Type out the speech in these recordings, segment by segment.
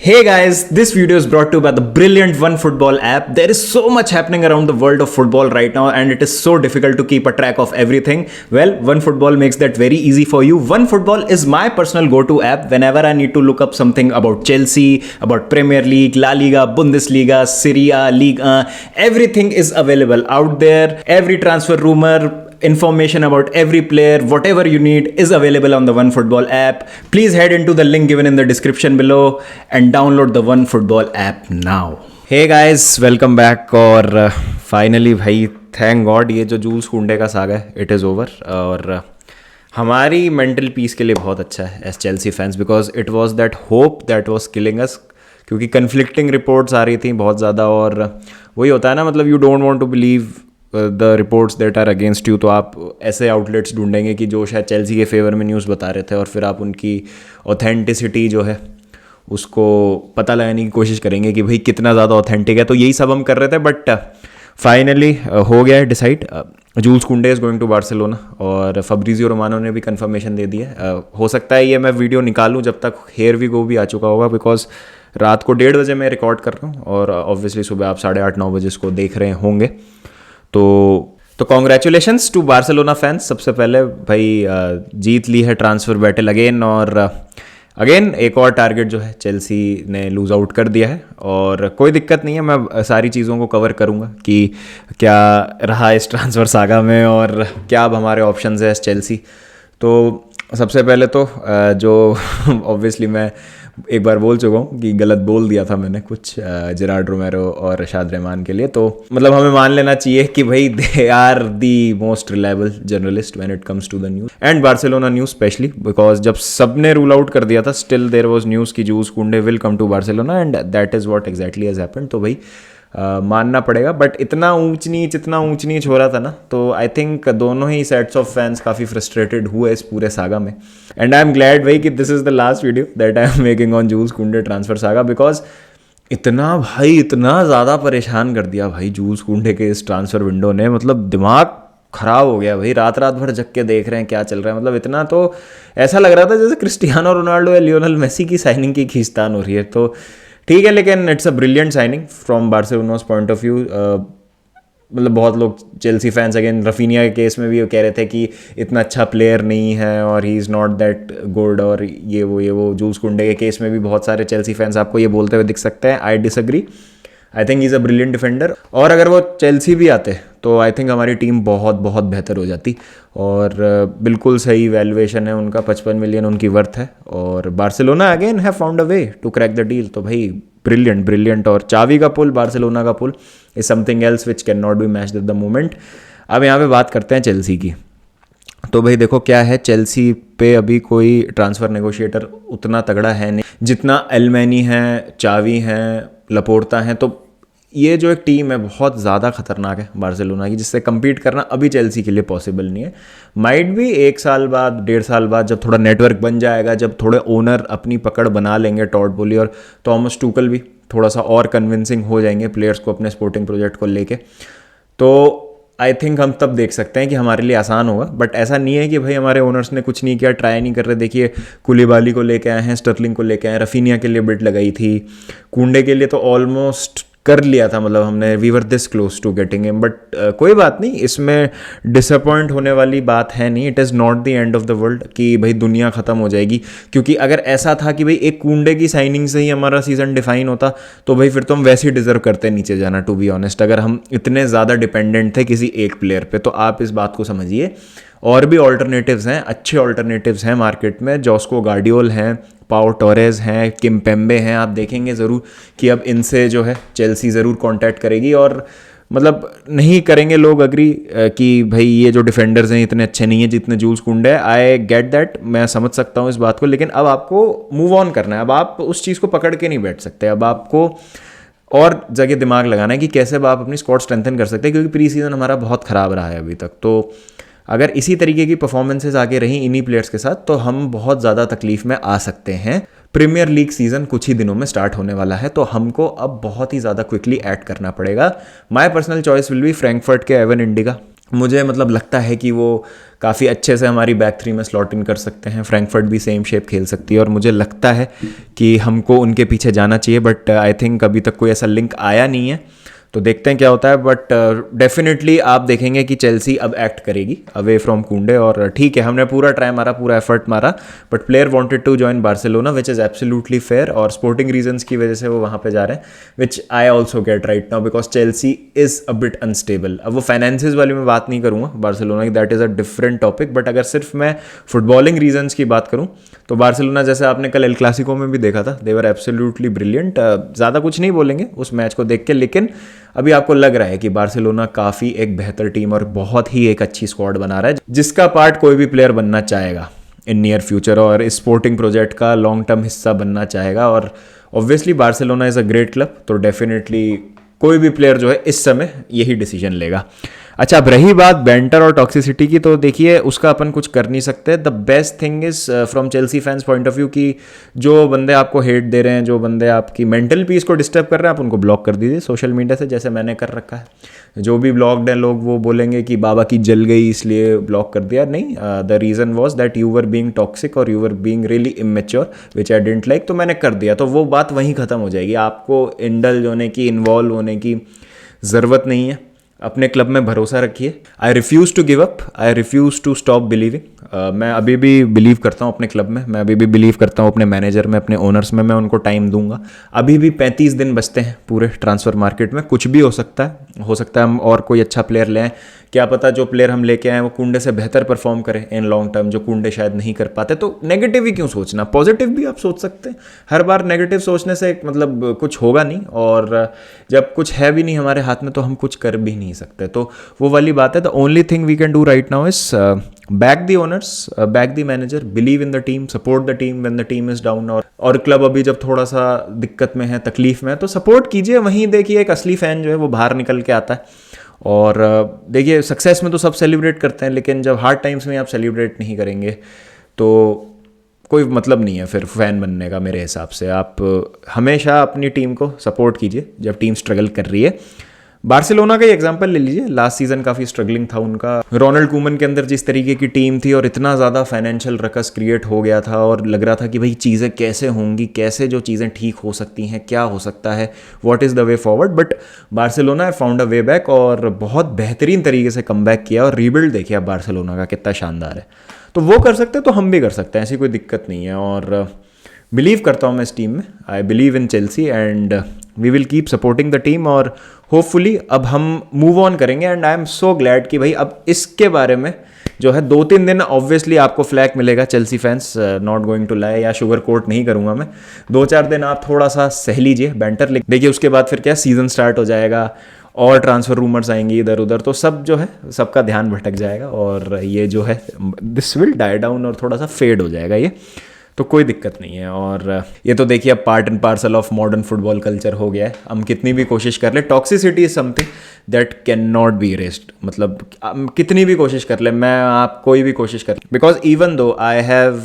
Hey guys, this video is brought to you by the brilliant OneFootball app. There is so much happening around the world of football right now, and it is so difficult to keep a track of everything. Well, OneFootball makes that very easy for you. OneFootball is my personal go-to app whenever I need to look up something about Chelsea, about Premier League, La Liga, Bundesliga, Serie A, Ligue 1. Everything is available out there. Every transfer rumor, information about every player, whatever you need is available on the OneFootball app. Please head into the link given in the description below and download the OneFootball app now. Hey guys, welcome back. और finally भाई thank God ये जो joules कुंडे का saga है it is over और हमारी mental peace के लिए बहुत अच्छा है as Chelsea fans because it was that hope that was killing us क्योंकि कन्फ्लिक्टिंग रिपोर्ट्स आ रही थी बहुत ज़्यादा और वही होता है ना मतलब you don't want to believe the reports that are against you तो आप ऐसे आउटलेट्स ढूंढेंगे कि जो शायद चेल्सी के फेवर में न्यूज़ बता रहे थे और फिर आप उनकी ऑथेंटिसिटी जो है उसको पता लगाने की कोशिश करेंगे कि भाई कितना ज़्यादा ऑथेंटिक है। तो यही सब हम कर रहे थे बट फाइनली हो गया है डिसाइड। जूल्स कुंडे इज़ गोइंग टू बार्सिलोना और फब्रिजियो रोमानो ने भी कंफर्मेशन दे दी है। हो सकता है ये मैं वीडियो निकालूँ जब तक हेयर वी गो भी आ चुका होगा बिकॉज रात को 1:30 बजे मैं रिकॉर्ड कर रहा हूँ और ऑब्वियसली सुबह आप 8:30-9 बजे इसको देख रहे होंगे। तो कॉन्ग्रेचुलेशंस टू बार्सिलोना फैंस। सबसे पहले भाई जीत ली है ट्रांसफ़र बैटल अगेन और अगेन एक और टारगेट जो है चेल्सी ने लूज़ आउट कर दिया है और कोई दिक्कत नहीं है। मैं सारी चीज़ों को कवर करूँगा कि क्या रहा इस ट्रांसफ़र सागा में और क्या अब हमारे ऑप्शंस है चेल्सी। तो सबसे पहले तो जो ऑब्वियसली मैं एक बार बोल चुका हूँ कि गलत बोल दिया था मैंने कुछ जेरार्ड रोमेरो और रशाद रहमान के लिए। तो मतलब हमें मान लेना चाहिए कि भाई they are the most reliable journalist when it comes to the news and Barcelona news specially because जब सब ने रूल आउट कर दिया था स्टिल देयर वाज न्यूज़ कि जूस Kounde will come to Barcelona and that is what exactly has happened. तो भाई मानना पड़ेगा बट इतना ऊंच नीच हो रहा था ना तो आई थिंक दोनों ही सेट्स ऑफ फैंस काफ़ी फ्रस्ट्रेटेड हुए इस पूरे सागा में एंड आई एम ग्लैड भाई कि this is the last video that I am making on Jules Kounde transfer saga because इतना ज़्यादा परेशान कर दिया भाई जूल्स कुंडे के इस ट्रांसफ़र विंडो ने। मतलब दिमाग ख़राब हो गया भाई, रात भर जग के देख रहे हैं क्या चल रहा है। मतलब इतना तो ऐसा लग रहा था जैसे क्रिस्टियानो रोनाल्डो या लियोनेल मेसी की साइनिंग की खींचतान हो रही है। तो ठीक है लेकिन it's a brilliant signing from Barcelona's point of view. मतलब बहुत लोग चेल्सी फैंस अगेन रफीनिया के केस में भी कह रहे थे कि इतना अच्छा प्लेयर नहीं है और he is not that good और ये वो जूल्स कुंडे के केस में भी बहुत सारे चेल्सी फैंस आपको ये बोलते हुए दिख सकते हैं। I disagree, I think is a brilliant defender और अगर वो चेल्सी भी आते तो आई थिंक हमारी टीम बहुत बेहतर हो जाती और बिल्कुल सही वैल्यूएशन है उनका, 55 मिलियन उनकी वर्थ है और Barcelona again have found a way to crack the deal. तो भाई ब्रिलियंट और चावी का पुल, बार्सिलोना का pull is something else which can not be matched at the moment. अब यहाँ पे बात करते हैं चेल्सी की। तो भाई देखो क्या है, चेल्सी पे अभी कोई ट्रांसफ़र नेगोशिएटर उतना तगड़ा है नहीं जितना एलमैनी है, चावी हैं, लपोर्ता हैं। तो ये जो एक टीम है बहुत ज़्यादा खतरनाक है बार्सिलोना की, जिससे कम्पीट करना अभी चेल्सी के लिए पॉसिबल नहीं है। माइट भी 1 साल बाद 1.5 साल बाद जब थोड़ा नेटवर्क बन जाएगा, जब थोड़े ओनर अपनी पकड़ बना लेंगे, टॉड बोली और थॉमस टूकल भी थोड़ा सा और कन्विंसिंग हो जाएंगे प्लेयर्स को अपने स्पोर्टिंग प्रोजेक्ट को लेके, तो आई थिंक हम तब देख सकते हैं कि हमारे लिए आसान होगा। बट ऐसा नहीं है कि भाई हमारे ओनर्स ने कुछ नहीं किया, ट्राई नहीं कर रहे। देखिए कुलिबाली को लेके आए हैं, स्टर्लिंग को लेके आए हैं, रफीनिया के लिए बिड लगाई थी, कुंडे के लिए तो ऑलमोस्ट कर लिया था। मतलब हमने we were this close to getting him but कोई बात नहीं, इसमें डिसअपॉइंट होने वाली बात है नहीं। It is not the end of the world कि भाई दुनिया ख़त्म हो जाएगी, क्योंकि अगर ऐसा था कि भाई एक कुंडे की साइनिंग से ही हमारा सीज़न डिफाइन होता तो भाई फिर तो हम वैसे ही डिजर्व करते नीचे जाना, टू बी ऑनेस्ट। अगर हम इतने ज़्यादा डिपेंडेंट थे किसी एक प्लेयर पे, तो आप इस बात को समझिए। और भी ऑल्टरनेटिव्स हैं, अच्छे ऑल्टरनेटिव्स हैं मार्केट में। जॉस्को गार्डियोल हैं, पाओ टोरेज हैं, किम्पेम्बे हैं। आप देखेंगे ज़रूर कि अब इनसे जो है चेल्सी ज़रूर कांटेक्ट करेगी और मतलब नहीं करेंगे लोग अग्री कि भाई ये जो डिफेंडर्स हैं इतने अच्छे नहीं हैं जितने जूल्स कुंडे है। आई गेट दैट, मैं समझ सकता हूँ इस बात को, लेकिन अब आपको मूव ऑन करना है। अब आप उस चीज़ को पकड़ के नहीं बैठ सकते। अब आपको और जगह दिमाग लगाना है कि कैसे अब आप अपनी स्क्वाड स्ट्रेंथन कर सकते हैं, क्योंकि प्री सीज़न हमारा बहुत ख़राब रहा है अभी तक। तो अगर इसी तरीके की परफॉर्मेंसेज आगे रही इन्हीं प्लेयर्स के साथ तो हम बहुत ज़्यादा तकलीफ में आ सकते हैं। प्रीमियर लीग सीज़न कुछ ही दिनों में स्टार्ट होने वाला है, तो हमको अब बहुत ही ज़्यादा क्विकली ऐड करना पड़ेगा। My personal choice will be Frankfurt के एवन इंडिगा मुझे मतलब लगता है कि वो काफ़ी अच्छे से हमारी बैक थ्री में स्लॉट इन कर सकते हैं। फ्रैंकफर्ट भी सेम शेप खेल सकती है और मुझे लगता है कि हमको उनके पीछे जाना चाहिए, बट आई थिंक अभी तक कोई ऐसा लिंक आया नहीं है, तो देखते हैं क्या होता है। बट डेफिनेटली आप देखेंगे कि चेल्सी अब एक्ट करेगी अवे फ्रॉम कुंडे, और ठीक है हमने पूरा ट्राई मारा, पूरा एफर्ट मारा, but player wanted to join Barcelona which is absolutely fair, और स्पोर्टिंग रीजंस की वजह से वो वहाँ पे जा रहे हैं, which I also get right now because Chelsea is a bit unstable. अब वो फाइनेंसिस वाली मैं बात नहीं करूँगा बार्सिलोना की, that is a different topic, but अगर सिर्फ मैं फुटबॉलिंग रीजंस की बात करूँ तो बार्सिलोना, जैसे आपने कल एल क्लासिको में भी देखा था, दे वर एब्सोल्युटली ब्रिलियंट। ज़्यादा कुछ नहीं बोलेंगे उस मैच को देख के, लेकिन अभी आपको लग रहा है कि बार्सिलोना काफ़ी एक बेहतर टीम और बहुत ही एक अच्छी स्क्वाड बना रहा है, जिसका पार्ट कोई भी प्लेयर बनना चाहेगा इन नियर फ्यूचर, और इस स्पोर्टिंग प्रोजेक्ट का लॉन्ग टर्म हिस्सा बनना चाहेगा। और obviously Barcelona is a great club, तो डेफिनेटली कोई भी प्लेयर जो है इस समय यही डिसीजन लेगा। अच्छा, अब रही बात बैंटर और टॉक्सिसिटी की, तो देखिए उसका अपन कुछ कर नहीं सकते। The best thing is from Chelsea fans point of view कि जो बंदे आपको हेट दे रहे हैं, जो बंदे आपकी मेंटल पीस को डिस्टर्ब कर रहे हैं, आप उनको ब्लॉक कर दीजिए सोशल मीडिया से, जैसे मैंने कर रखा है। जो भी ब्लॉक्ड हैं लोग वो बोलेंगे कि बाबा की जल गई इसलिए ब्लॉक कर दिया, नहीं, the reason was that you were being toxic और you were being really immature which I didn't like, तो मैंने कर दिया, तो वो बात वहीं ख़त्म हो जाएगी। आपको इंडल्ज होने की, इन्वॉल्व होने की ज़रूरत नहीं है। अपने क्लब में भरोसा रखिए। I refuse to give up, I refuse to stop believing. मैं अभी भी बिलीव करता हूँ अपने क्लब में, मैं अभी भी बिलीव करता हूँ अपने मैनेजर में, अपने ओनर्स में, मैं उनको टाइम दूंगा। अभी भी 35 दिन बचते हैं पूरे ट्रांसफ़र मार्केट में, कुछ भी हो सकता है हम और कोई अच्छा प्लेयर ले आएँ, क्या पता जो प्लेयर हम लेके आए वो कुंडे से बेहतर परफॉर्म करे इन लॉन्ग टर्म, जो कुंडे शायद नहीं कर पाते। तो नेगेटिव ही क्यों सोचना, पॉजिटिव भी आप सोच सकते हैं। हर बार नेगेटिव सोचने से मतलब कुछ होगा नहीं, और जब कुछ है भी नहीं हमारे हाथ में तो हम कुछ कर भी नहीं सकते, तो वो वाली बात है। The only thing we can do right now is back the owners, back the manager, believe in the team, support the team when the team is down, और क्लब अभी जब थोड़ा सा दिक्कत में है, तकलीफ में है, तो सपोर्ट कीजिए। वहीं देखिए एक असली फैन जो है वो बाहर निकल के आता है। और देखिए सक्सेस में तो सब सेलिब्रेट करते हैं, लेकिन जब हार्ड टाइम्स में आप सेलिब्रेट नहीं करेंगे तो कोई मतलब नहीं है फिर फैन बनने का। मेरे हिसाब से आप हमेशा अपनी टीम को सपोर्ट कीजिए जब टीम स्ट्रगल कर रही है। बार्सिलोना का ही एग्जांपल ले लीजिए, लास्ट सीजन काफ़ी स्ट्रगलिंग था उनका। रोनाल्ड कूमन के अंदर जिस तरीके की टीम थी और इतना ज़्यादा फाइनेंशियल रकस क्रिएट हो गया था, और लग रहा था कि भाई चीज़ें कैसे होंगी, कैसे जो चीज़ें ठीक हो सकती हैं, क्या हो सकता है, what is the way forward. But Barcelona found a way back और बहुत बेहतरीन तरीके से कम बैक किया, और रीबिल्ड देखिए अब बार्सिलोना का कितना शानदार है। तो वो कर सकते हैं तो हम भी कर सकते हैं, ऐसी कोई दिक्कत नहीं है। और बिलीव करता हूँ मैं इस टीम में, I believe in Chelsea and we will keep supporting the team, और होपफुली अब हम मूव ऑन करेंगे। And I am so glad कि भाई अब इसके बारे में जो है 2-3 दिन ऑब्वियसली आपको फ्लैग मिलेगा Chelsea fans, not going to lie, या शुगर कोट नहीं करूंगा मैं। 2-4 दिन आप थोड़ा सा सह लीजिए बैंटर, देखिए उसके बाद फिर क्या सीजन स्टार्ट हो जाएगा और ट्रांसफर रूमर्स आएंगे इधर उधर, तो सब जो है सबका ध्यान भटक जाएगा, और ये जो है दिस विल डाई डाउन और थोड़ा सा फेड हो जाएगा ये, तो कोई दिक्कत नहीं है। और ये तो देखिए अब part and parcel of modern football culture हो गया है। हम कितनी भी कोशिश कर ले, toxicity is something that can not B erased, मतलब कितनी भी कोशिश कर ले, मैं आप कोई भी कोशिश कर ले, because even though I have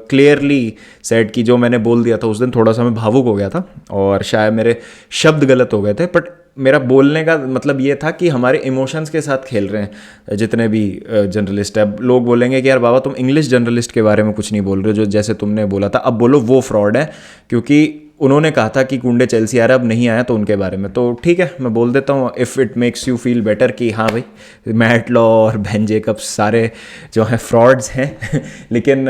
clearly said कि जो मैंने बोल दिया था उस दिन, थोड़ा सा मैं भावुक हो गया था और शायद मेरे शब्द गलत हो गए थे, बट मेरा बोलने का मतलब ये था कि हमारे इमोशंस के साथ खेल रहे हैं जितने भी जर्नलिस्ट है। अब लोग बोलेंगे कि यार बाबा तुम इंग्लिश जर्नलिस्ट के बारे में कुछ नहीं बोल रहे हो, जो जैसे तुमने बोला था, अब बोलो वो फ्रॉड है, क्योंकि उन्होंने कहा था कि कुंडे चेल्सी आ रहा है, अब नहीं आया तो उनके बारे में, तो ठीक है मैं बोल देता हूँ, if it makes you feel better कि हाँ भाई मैट लॉ और बेन जेकब्स सारे जो हैं फ्रॉड्स हैं लेकिन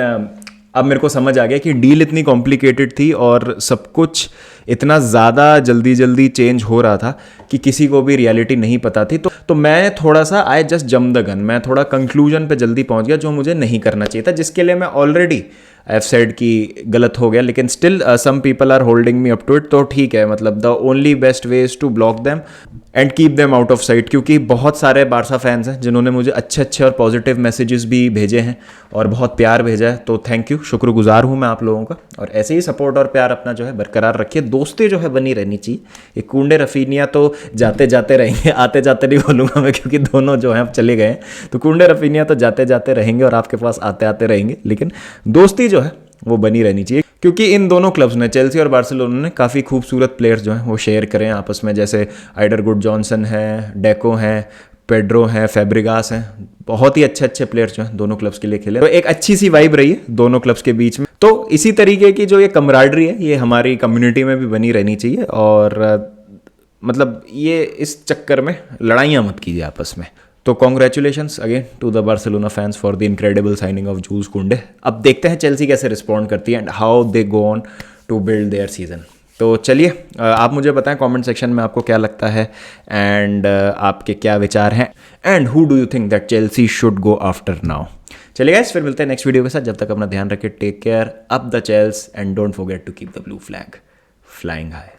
अब मेरे को समझ आ गया कि डील इतनी कॉम्प्लिकेटेड थी और सब कुछ इतना ज़्यादा जल्दी जल्दी चेंज हो रहा था कि किसी को भी रियलिटी नहीं पता थी। तो मैं थोड़ा सा आई जस्ट जम द गन, मैं थोड़ा कंक्लूजन पे जल्दी पहुंच गया, जो मुझे नहीं करना चाहिए था, जिसके लिए मैं ऑलरेडी आई हैव सेड कि गलत हो गया, लेकिन still some people are holding me up to it, तो ठीक है, मतलब the only best way is to block them and keep them out of sight, क्योंकि बहुत सारे बारसा फैंस हैं जिन्होंने मुझे अच्छे अच्छे और पॉजिटिव मैसेजेस भी भेजे हैं और बहुत प्यार भेजा है, तो थैंक यू, शुक्रगुजार हूँ मैं आप लोगों का। और ऐसे ही सपोर्ट और प्यार अपना जो है बरकरार रखिए, दोस्ती जो है बनी रहनी चाहिए। ये कुंडे रफीनिया तो जाते जाते रहेंगे, आते जाते नहीं बोलूँगा मैं, क्योंकि दोनों जो हैं अब चले गए हैं, तो कुंडे रफीनिया तो जाते जाते रहेंगे और आपके पास आते आते रहेंगे, लेकिन दोस्ती जो है वो बनी रहनी चाहिए, क्योंकि इन दोनों क्लब्स ने, चेल्सी और बार्सिलोना ने, काफ़ी खूबसूरत प्लेयर्स जो हैं वो शेयर करें आपस में, जैसे आइडर गुड जॉनसन है, डेको हैं, पेड्रो हैं, फैब्रिगास हैं, बहुत ही अच्छे अच्छे प्लेयर्स जो हैं दोनों क्लब्स के लिए खेले। तो एक अच्छी सी वाइब रही है दोनों क्लब्स के बीच में। तो इसी तरीके की जो ये कमराडरी है ये हमारी कम्युनिटी में भी बनी रहनी चाहिए, और मतलब ये इस चक्कर में लड़ाइयाँ मत कीजिए आपस में। तो congratulations again to the Barcelona fans for the incredible signing of Jules Kounde. अब देखते हैं चेल्सी कैसे रिस्पॉन्ड करती है and how they go on to build their season. तो चलिए आप मुझे बताएं कमेंट सेक्शन में आपको क्या लगता है एंड आपके क्या विचार हैं, and who do you think that Chelsea should go after now. चलिए गाइस, फिर मिलते हैं नेक्स्ट वीडियो के साथ। जब तक अपना ध्यान रखें, take care, up the Chels and don't forget to keep the blue flag flying high.